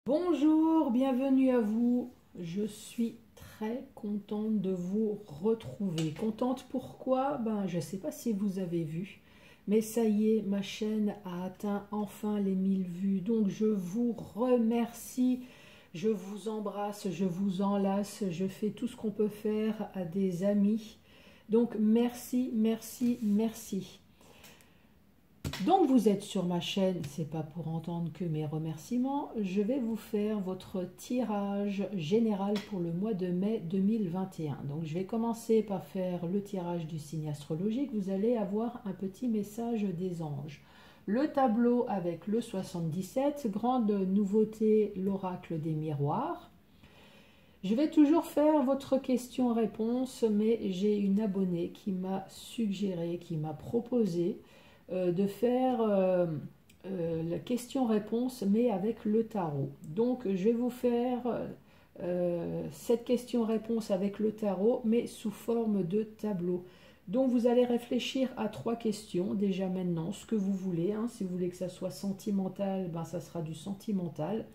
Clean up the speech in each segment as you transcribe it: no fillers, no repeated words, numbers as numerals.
Bonjour, bienvenue à vous. Je suis très contente de vous retrouver. Contente pourquoi? Je ne sais pas si vous avez vu, mais ça y est, ma chaîne a atteint enfin les 1000 vues. Donc je vous remercie, je vous embrasse, je vous enlace, je fais tout ce qu'on peut faire à des amis. Donc merci, merci, merci. Donc vous êtes sur ma chaîne, c'est pas pour entendre que mes remerciements. Je vais vous faire votre tirage général pour le mois de mai 2021. Donc je vais commencer par faire le tirage du signe astrologique. Vous allez avoir un petit message des anges. Le tableau avec le 77, grande nouveauté, l'oracle des miroirs. Je vais toujours faire votre question-réponse, mais j'ai une abonnée qui m'a suggéré, qui m'a proposé de faire la question-réponse, mais avec le tarot. Donc, je vais vous faire cette question-réponse avec le tarot, mais sous forme de tableau. Donc, vous allez réfléchir à 3 questions, déjà maintenant, ce que vous voulez. Hein. Si vous voulez que ça soit sentimental, ça sera du sentimental.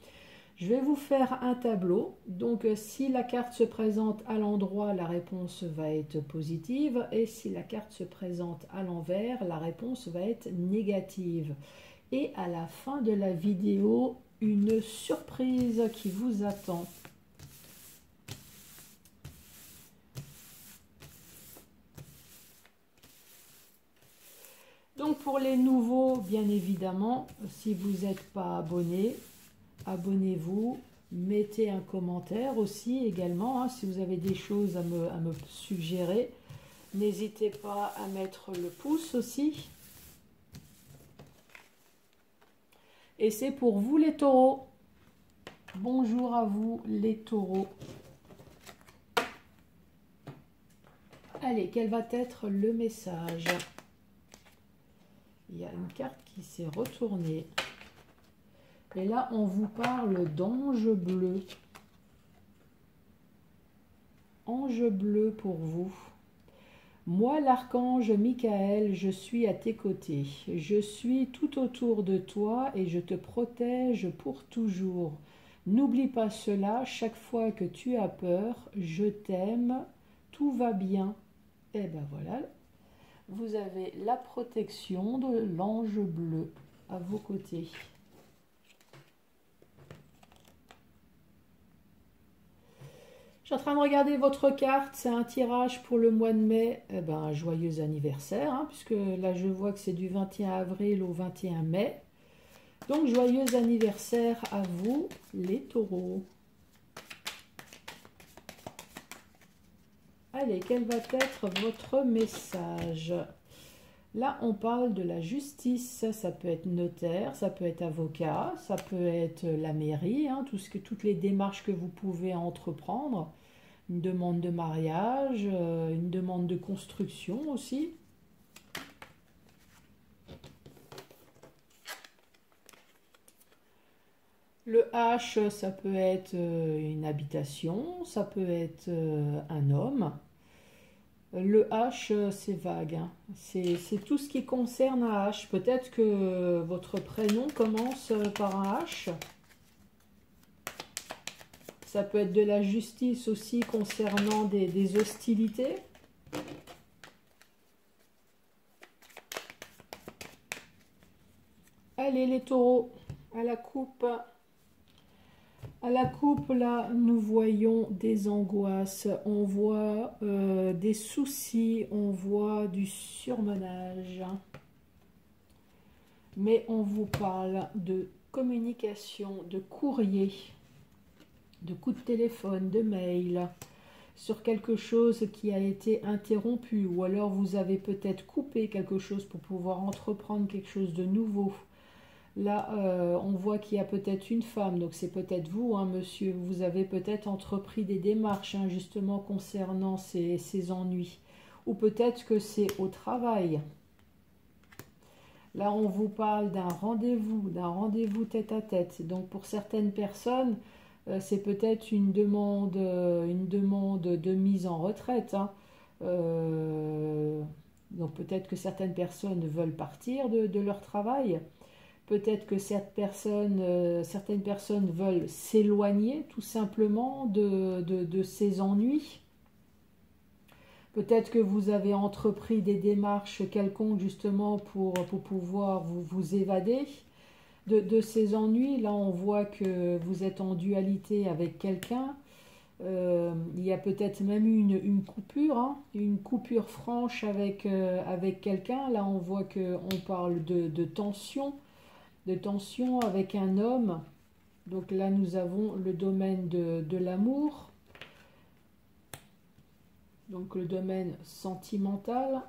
Je vais vous faire un tableau, donc si la carte se présente à l'endroit, la réponse va être positive, et si la carte se présente à l'envers, la réponse va être négative. Et à la fin de la vidéo, une surprise qui vous attend. Donc pour les nouveaux, bien évidemment, si vous n'êtes pas abonné, abonnez-vous, mettez un commentaire aussi également, hein, si vous avez des choses à me suggérer. N'hésitez pas à mettre le pouce aussi. Et c'est pour vous les taureaux. Bonjour à vous les taureaux. Allez, quel va être le message? Il y a une carte qui s'est retournée. Et là, on vous parle d'ange bleu. Ange bleu pour vous. Moi, l'archange Michael, je suis à tes côtés. Je suis tout autour de toi et je te protège pour toujours. N'oublie pas cela, chaque fois que tu as peur, je t'aime, tout va bien. Et ben voilà, vous avez la protection de l'ange bleu à vos côtés. Je suis en train de regarder votre carte, c'est un tirage pour le mois de mai. Eh ben, joyeux anniversaire, hein, puisque là je vois que c'est du 21 avril au 21 mai. Donc joyeux anniversaire à vous les taureaux. Allez, quel va être votre message? Là, on parle de la justice. Ça peut être notaire, ça peut être avocat, ça peut être la mairie, hein, toutes les démarches que vous pouvez entreprendre. Une demande de mariage, une demande de construction aussi. Le H, ça peut être une habitation, ça peut être un homme. Le H, c'est vague, hein. C'est tout ce qui concerne un H. Peut-être que votre prénom commence par un H. Ça peut être de la justice aussi concernant des hostilités. Allez les taureaux, à la coupe. À la coupe, là, nous voyons des angoisses, on voit des soucis, on voit du surmenage. Mais on vous parle de communication, de courrier, de coups de téléphone, de mail, sur quelque chose qui a été interrompu, ou alors vous avez peut-être coupé quelque chose pour pouvoir entreprendre quelque chose de nouveau. Là, on voit qu'il y a peut-être une femme, donc c'est peut-être vous, hein, monsieur. Vous avez peut-être entrepris des démarches, hein, justement, concernant ces ennuis. Ou peut-être que c'est au travail. Là, on vous parle d'un rendez-vous tête-à-tête. Donc, pour certaines personnes, c'est peut-être une demande de mise en retraite, hein. Donc, peut-être que certaines personnes veulent partir de leur travail. Peut-être que certaines personnes veulent s'éloigner tout simplement de ces ennuis. Peut-être que vous avez entrepris des démarches quelconques justement pour pouvoir vous évader de ces ennuis. Là, on voit que vous êtes en dualité avec quelqu'un. Il y a peut-être même eu une coupure, hein, une coupure franche avec quelqu'un. Là, on voit qu'on parle de tension avec un homme. Donc là, nous avons le domaine de l'amour, donc le domaine sentimental.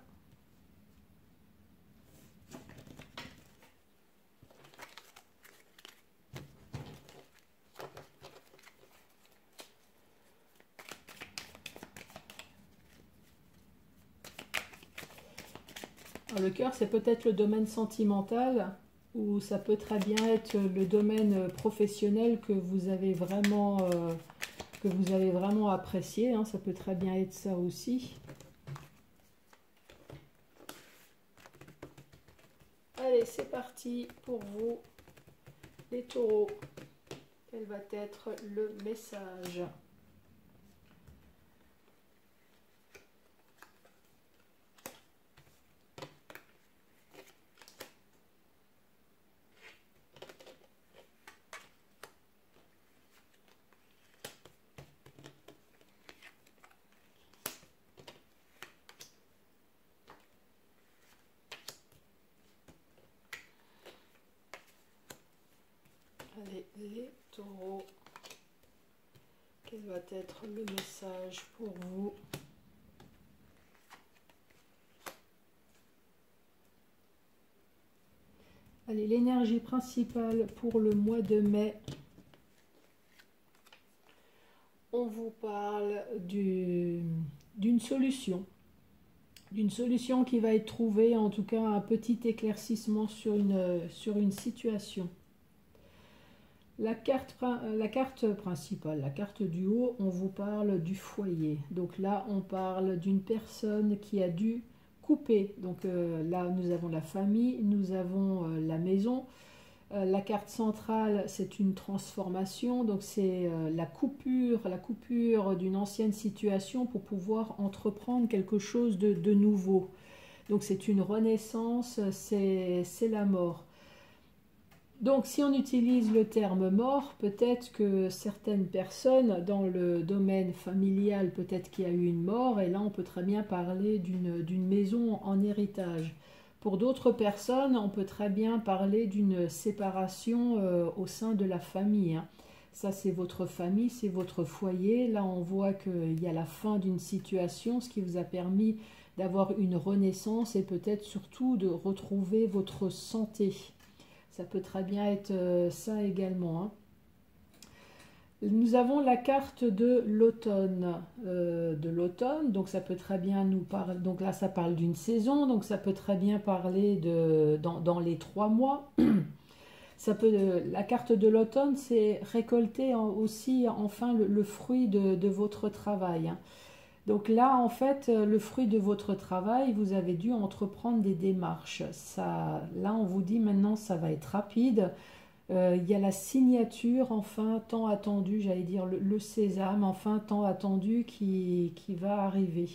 Alors, le cœur, c'est peut-être le domaine sentimental, ou ça peut très bien être le domaine professionnel que vous avez vraiment apprécié, hein. Ça peut très bien être ça aussi. Allez, c'est parti pour vous, les taureaux. Quel va être le message? Allez, les taureaux, quel va être le message pour vous? Allez, l'énergie principale pour le mois de mai. On vous parle d'une solution. D'une solution qui va être trouvée, en tout cas un petit éclaircissement sur une situation. La carte principale, la carte du haut, on vous parle du foyer. Donc là, on parle d'une personne qui a dû couper. Donc là, nous avons la famille, nous avons la maison. La carte centrale, c'est une transformation. Donc c'est la coupure d'une ancienne situation pour pouvoir entreprendre quelque chose de nouveau. Donc c'est une renaissance, c'est la mort. Donc, si on utilise le terme mort, peut-être que certaines personnes dans le domaine familial, peut-être qu'il y a eu une mort, et là, on peut très bien parler d'une maison en héritage. Pour d'autres personnes, on peut très bien parler d'une séparation au sein de la famille, hein. Ça, c'est votre famille, c'est votre foyer. Là, on voit qu'il y a la fin d'une situation, ce qui vous a permis d'avoir une renaissance et peut-être surtout de retrouver votre santé. Ça peut très bien être ça également, hein. Nous avons la carte de l'automne. Donc ça peut très bien nous parler. Donc là, ça parle d'une saison. Donc ça peut très bien parler dans les 3 mois. La carte de l'automne, c'est récolter aussi enfin le fruit de votre travail, hein. Donc là, en fait, le fruit de votre travail, vous avez dû entreprendre des démarches. Là, on vous dit maintenant, ça va être rapide. Il y a la signature, enfin, tant attendue, j'allais dire le sésame, enfin, tant attendu qui va arriver.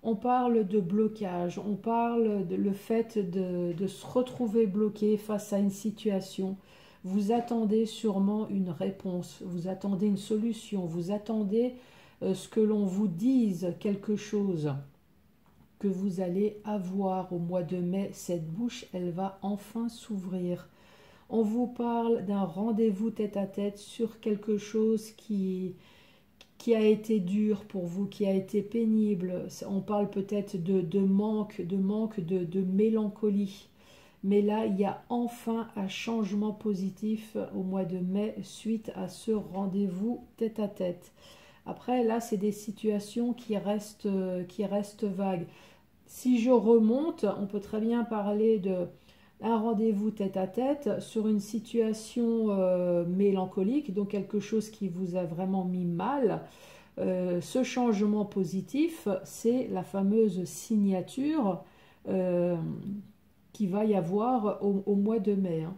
On parle de blocage, on parle de le fait de se retrouver bloqué face à une situation. Vous attendez sûrement une réponse, vous attendez une solution, vous attendez ce que l'on vous dise quelque chose que vous allez avoir au mois de mai. Cette bouche, elle va enfin s'ouvrir. On vous parle d'un rendez-vous tête-à-tête sur quelque chose qui a été dur pour vous, qui a été pénible. On parle peut-être de manque, de mélancolie. Mais là, il y a enfin un changement positif au mois de mai suite à ce rendez-vous tête-à-tête. Après, là, c'est des situations qui restent vagues. Si je remonte, on peut très bien parler d'un rendez-vous tête-à-tête sur une situation mélancolique, donc quelque chose qui vous a vraiment mis mal. Ce changement positif, c'est la fameuse signature qu'il va y avoir au mois de mai, hein.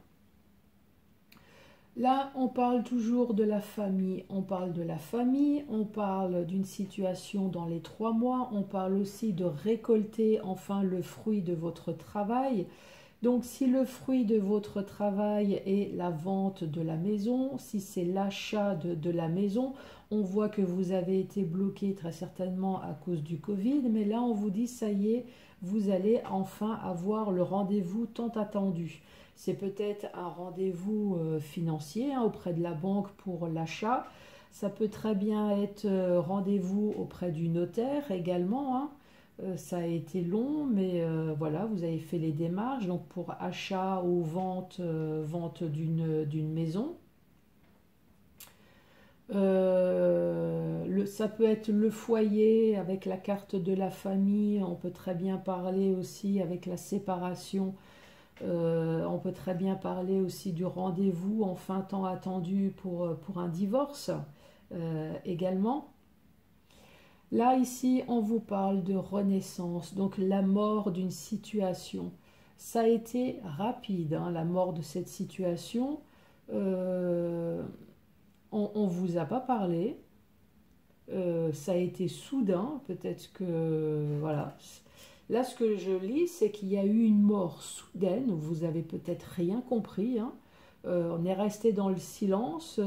Là, on parle toujours de la famille. On parle de la famille, on parle d'une situation dans les 3 mois, on parle aussi de récolter enfin le fruit de votre travail. Donc, si le fruit de votre travail est la vente de la maison, si c'est l'achat de la maison, on voit que vous avez été bloqué très certainement à cause du Covid, mais là, on vous dit, ça y est, vous allez enfin avoir le rendez-vous tant attendu. C'est peut-être un rendez-vous financier, hein, auprès de la banque pour l'achat. Ça peut très bien être rendez-vous auprès du notaire également, hein. Ça a été long, mais voilà, vous avez fait les démarches donc pour achat ou vente d'une maison. Ça peut être le foyer avec la carte de la famille. On peut très bien parler aussi avec la séparation. On peut très bien parler aussi du rendez-vous enfin tant attendu pour un divorce également. Là, ici, on vous parle de renaissance, donc la mort d'une situation. Ça a été rapide, hein, la mort de cette situation. Euh, on ne vous a pas parlé. Ça a été soudain, peut-être que... Voilà. Là, ce que je lis, c'est qu'il y a eu une mort soudaine. Vous avez peut-être rien compris, hein. On est resté dans le silence.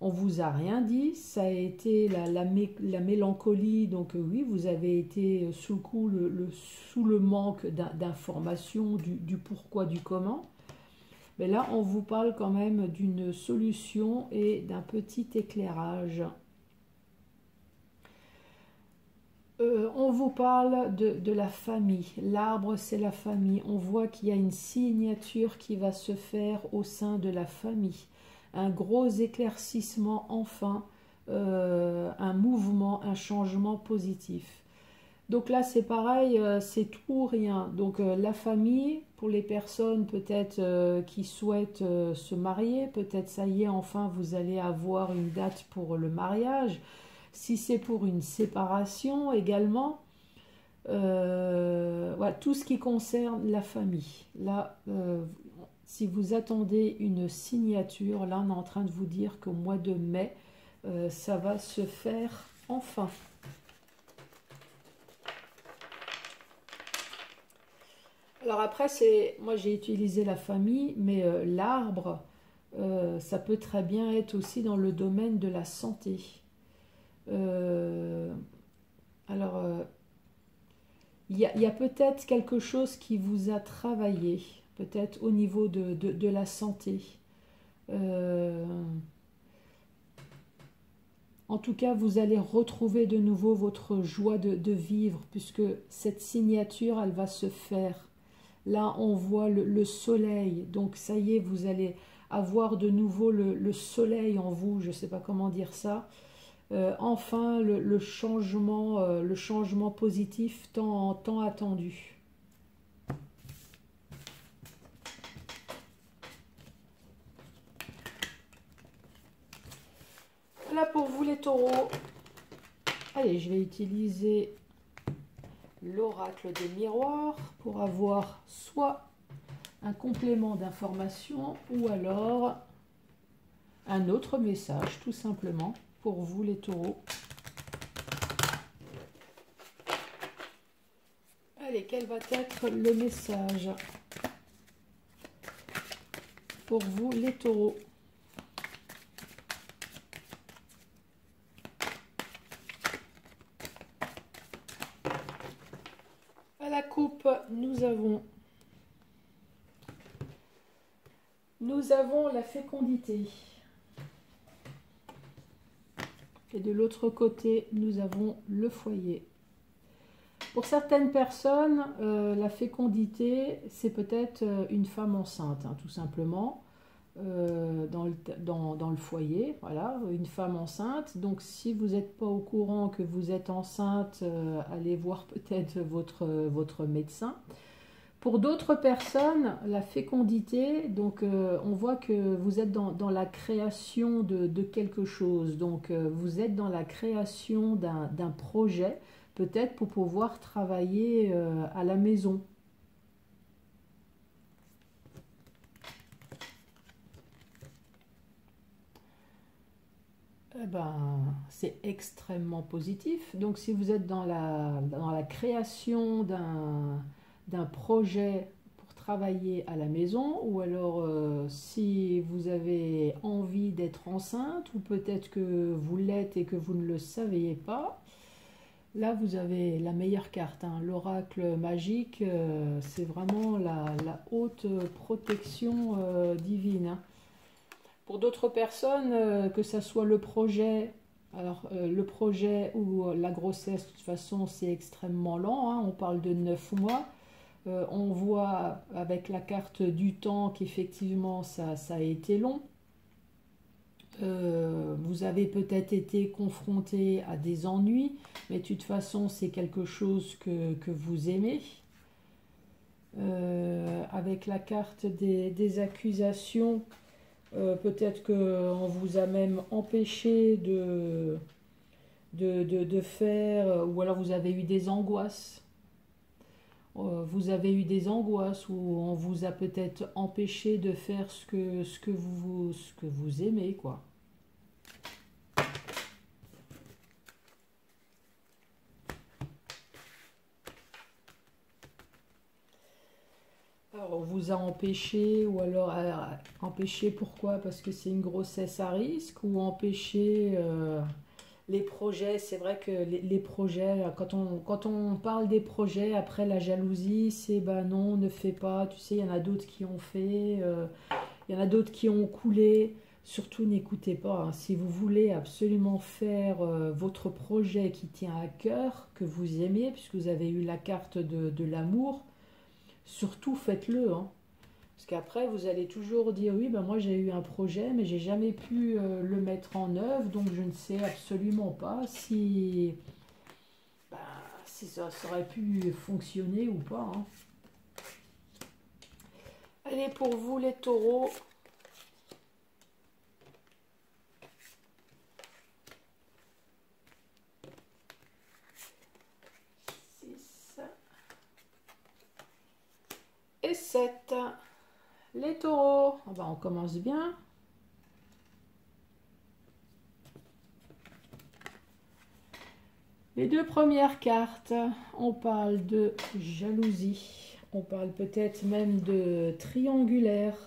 On vous a rien dit, ça a été la mélancolie, donc oui, vous avez été sous le coup, sous le manque d'informations, du pourquoi, du comment. Mais là, on vous parle quand même d'une solution et d'un petit éclairage. On vous parle de la famille. L'arbre, c'est la famille. On voit qu'il y a une signature qui va se faire au sein de la famille. Un gros éclaircissement enfin, un mouvement, un changement positif. Donc là, c'est pareil, c'est tout ou rien. Donc la famille, pour les personnes peut-être qui souhaitent se marier, peut-être ça y est, enfin, vous allez avoir une date pour le mariage. Si c'est pour une séparation également, voilà, tout ce qui concerne la famille. Là, si vous attendez une signature, là, on est en train de vous dire qu'au mois de mai, ça va se faire enfin. Alors après, moi j'ai utilisé la famille, mais l'arbre, ça peut très bien être aussi dans le domaine de la santé. Euh, alors, il y a peut-être quelque chose qui vous a travaillé, peut-être au niveau de la santé. Euh, En tout cas, vous allez retrouver de nouveau votre joie de vivre, puisque cette signature, elle va se faire. Là, on voit le soleil, donc ça y est, vous allez avoir de nouveau le soleil en vous, je ne sais pas comment dire ça. Enfin, le changement positif tant attendu. Là, pour vous les taureaux, allez, je vais utiliser l'oracle des miroirs pour avoir soit un complément d'information ou alors un autre message tout simplement pour vous les taureaux. Allez, quel va être le message pour vous les taureaux? À la coupe, nous avons la fécondité. Et de l'autre côté, nous avons le foyer. Pour certaines personnes, la fécondité, c'est peut-être une femme enceinte, hein, tout simplement, dans le foyer. Voilà, une femme enceinte. Donc, si vous n'êtes pas au courant que vous êtes enceinte, allez voir peut-être votre médecin. Pour d'autres personnes, la fécondité, donc on voit que vous êtes dans la création de quelque chose. Donc vous êtes dans la création d'un projet, peut-être pour pouvoir travailler à la maison. Eh ben, c'est extrêmement positif. Donc, si vous êtes dans la création d'un projet pour travailler à la maison, ou alors si vous avez envie d'être enceinte, ou peut-être que vous l'êtes et que vous ne le saviez pas, là, vous avez la meilleure carte, hein. L'oracle magique, c'est vraiment la haute protection divine, hein. Pour d'autres personnes, que ça soit le projet, alors le projet ou la grossesse, de toute façon, c'est extrêmement lent, hein. On parle de 9 mois. On voit avec la carte du temps qu'effectivement ça a été long. Vous avez peut-être été confronté à des ennuis, mais de toute façon, c'est quelque chose que vous aimez. Avec la carte des accusations, peut-être qu'on vous a même empêché de faire, ou alors vous avez eu des angoisses. Vous avez eu des angoisses où on vous a peut-être empêché de faire ce que vous aimez, quoi. Alors, on vous a empêché, ou alors empêché pourquoi? Parce que c'est une grossesse à risque, ou empêché les projets. C'est vrai que les projets, quand on parle des projets, après la jalousie, c'est ben non, ne fais pas. Tu sais, il y en a d'autres qui ont fait, il y en a d'autres qui ont coulé. Surtout, n'écoutez pas, hein. Si vous voulez absolument faire votre projet qui tient à cœur, que vous aimez, puisque vous avez eu la carte de l'amour, surtout faites-le, hein. Parce qu'après, vous allez toujours dire, oui, ben moi j'ai eu un projet, mais j'ai jamais pu le mettre en œuvre, donc je ne sais absolument pas ben, si ça aurait pu fonctionner ou pas, hein. Allez, pour vous les taureaux, six et 7. Les taureaux, ah ben, on commence bien. Les deux premières cartes, on parle de jalousie, on parle peut-être même de triangulaire.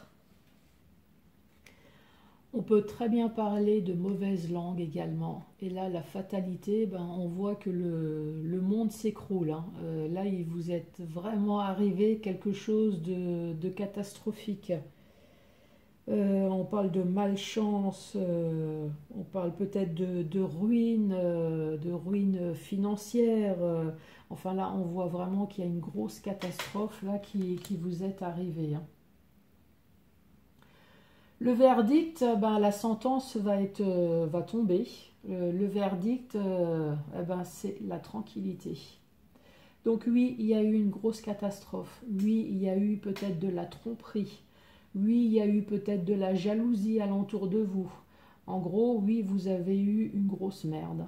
On peut très bien parler de mauvaise langue également. Et là, la fatalité, ben, on voit que le monde s'écroule, hein. Là, il vous êtes vraiment arrivé quelque chose de catastrophique. On parle de malchance, on parle peut-être de ruine financière. Enfin là, on voit vraiment qu'il y a une grosse catastrophe là qui vous est arrivée, hein. Le verdict, ben, la sentence va tomber. Le verdict, eh ben, c'est la tranquillité. Donc oui, il y a eu une grosse catastrophe. Oui, il y a eu peut-être de la tromperie. Oui, il y a eu peut-être de la jalousie alentour de vous. En gros, oui, vous avez eu une grosse merde.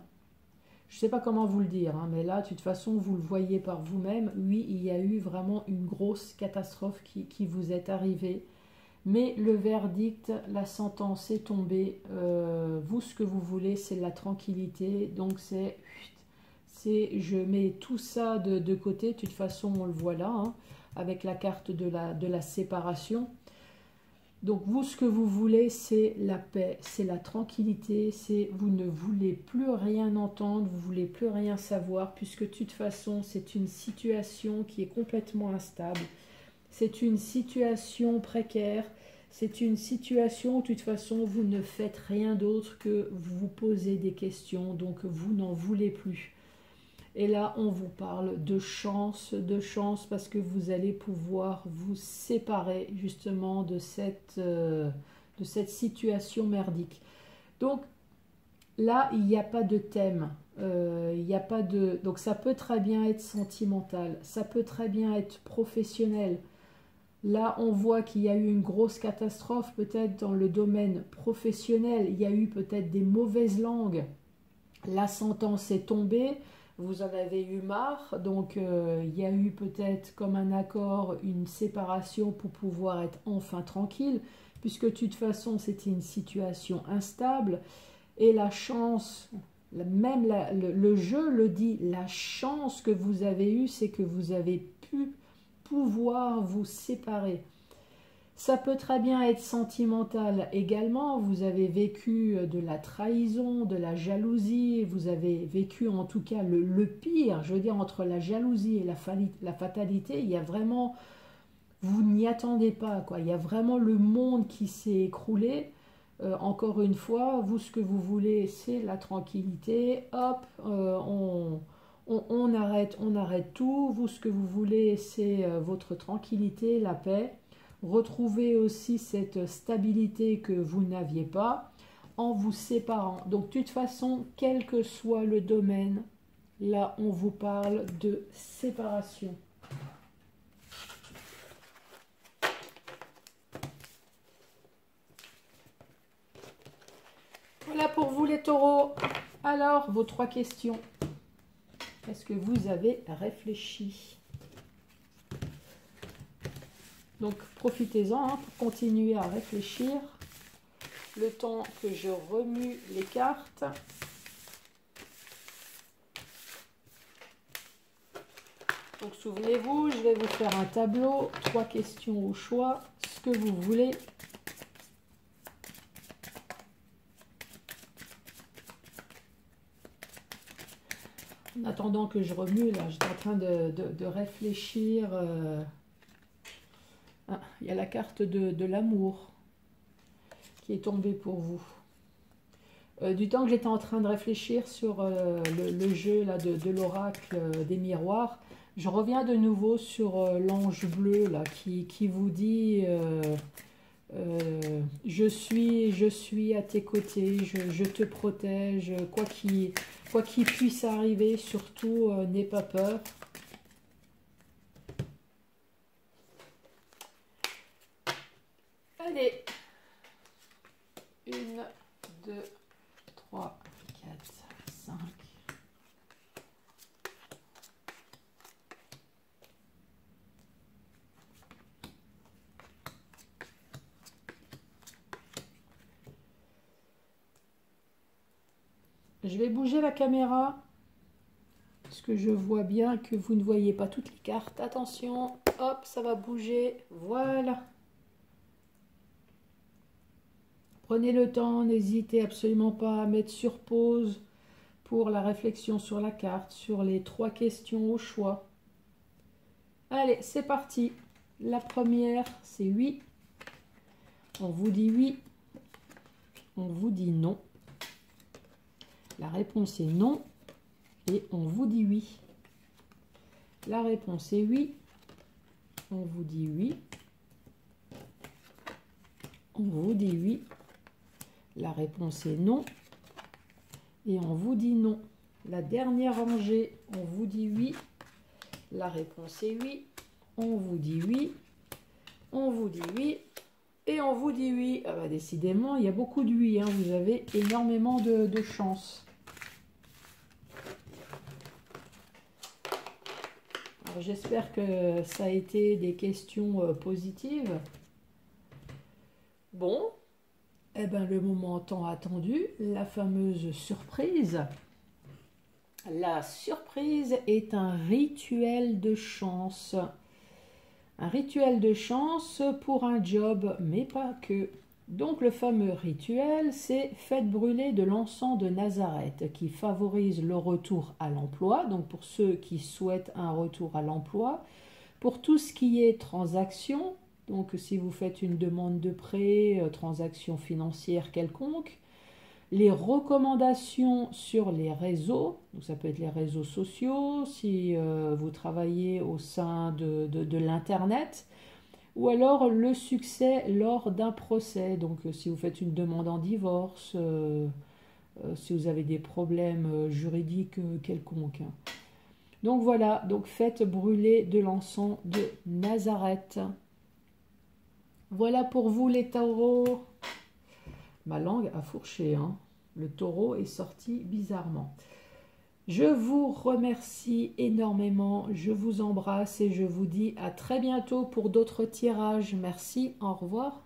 Je ne sais pas comment vous le dire, hein, mais là, de toute façon, vous le voyez par vous-même. Oui, il y a eu vraiment une grosse catastrophe qui vous est arrivée. Mais le verdict, la sentence est tombée. Vous, ce que vous voulez, c'est la tranquillité. Donc, je mets tout ça de côté. De toute façon, on le voit là, hein, avec la carte de la séparation. Donc, vous, ce que vous voulez, c'est la paix, c'est la tranquillité. Vous ne voulez plus rien entendre, vous ne voulez plus rien savoir, puisque de toute façon, c'est une situation qui est complètement instable. C'est une situation précaire, c'est une situation où de toute façon vous ne faites rien d'autre que vous poser des questions, donc vous n'en voulez plus. Et là on vous parle de chance parce que vous allez pouvoir vous séparer justement de cette situation merdique. Donc là il n'y a pas de thème. Il n'y a pas de... Donc ça peut très bien être sentimental, ça peut très bien être professionnel. Là, on voit qu'il y a eu une grosse catastrophe, peut-être dans le domaine professionnel. Il y a eu peut-être des mauvaises langues. La sentence est tombée, vous en avez eu marre. Donc, il y a eu peut-être comme un accord, une séparation pour pouvoir être enfin tranquille, puisque de toute façon, c'était une situation instable. Et la chance, même le jeu le dit, la chance que vous avez eue, c'est que vous avez pu pouvoir vous séparer. Ça peut très bien être sentimental également. Vous avez vécu de la trahison, de la jalousie. Vous avez vécu en tout cas le pire. Je veux dire, entre la jalousie et la fatalité, il y a vraiment... Vous n'y attendez pas, quoi. Il y a vraiment le monde qui s'est écroulé. Encore une fois, vous, ce que vous voulez, c'est la tranquillité. Hop, on arrête tout. Vous, ce que vous voulez, c'est votre tranquillité, la paix. Retrouvez aussi cette stabilité que vous n'aviez pas en vous séparant. Donc, de toute façon, quel que soit le domaine, là, on vous parle de séparation. Voilà pour vous les taureaux. Alors, vos 3 questions. Est-ce que vous avez réfléchi? Donc, profitez-en pour continuer à réfléchir. Le temps que je remue les cartes. Donc, souvenez-vous, je vais vous faire un tableau. 3 questions au choix. Ce que vous voulez. En attendant que je remue, là, j'étais en train de réfléchir. Ah, il y a la carte de l'amour qui est tombée pour vous. Du temps que j'étais en train de réfléchir sur le jeu là, de l'oracle des miroirs, je reviens de nouveau sur l'ange bleu là, qui vous dit je suis à tes côtés, je te protège, quoi qu'il puisse arriver, surtout n'aie pas peur. Allez, 1, 2, 3, 4, 5. Je vais bouger la caméra parce que je vois bien que vous ne voyez pas toutes les cartes. Attention, hop, ça va bouger. Voilà. Prenez le temps, n'hésitez absolument pas à mettre sur pause pour la réflexion sur la carte, sur les 3 questions au choix. Allez, c'est parti. La première, c'est oui. On vous dit oui. On vous dit non. La réponse est non. Et on vous dit oui. La réponse est oui. On vous dit oui. On vous dit oui. La réponse est non. Et on vous dit non. La dernière rangée, on vous dit oui. La réponse est oui. On vous dit oui. On vous dit oui. Et on vous dit oui. Ah bah décidément, il y a beaucoup de oui. Hein. Vous avez énormément de chance. J'espère que ça a été des questions positives. Bon. Eh bien, le moment tant attendu, la fameuse surprise. La surprise est un rituel de chance. Un rituel de chance pour un job, mais pas que. Donc, le fameux rituel, c'est faites brûler de l'encens de Nazareth qui favorise le retour à l'emploi. Donc, pour ceux qui souhaitent un retour à l'emploi, pour tout ce qui est transaction. Donc, si vous faites une demande de prêt, transaction financière quelconque, les recommandations sur les réseaux, donc ça peut être les réseaux sociaux, si vous travaillez au sein de l'Internet, ou alors le succès lors d'un procès, donc si vous faites une demande en divorce, si vous avez des problèmes juridiques quelconques. Donc voilà, donc faites brûler de l'encens de Nazareth. Voilà pour vous les taureaux. Ma langue a fourché, hein. Le taureau est sorti bizarrement. Je vous remercie énormément, je vous embrasse et je vous dis à très bientôt pour d'autres tirages. Merci, au revoir.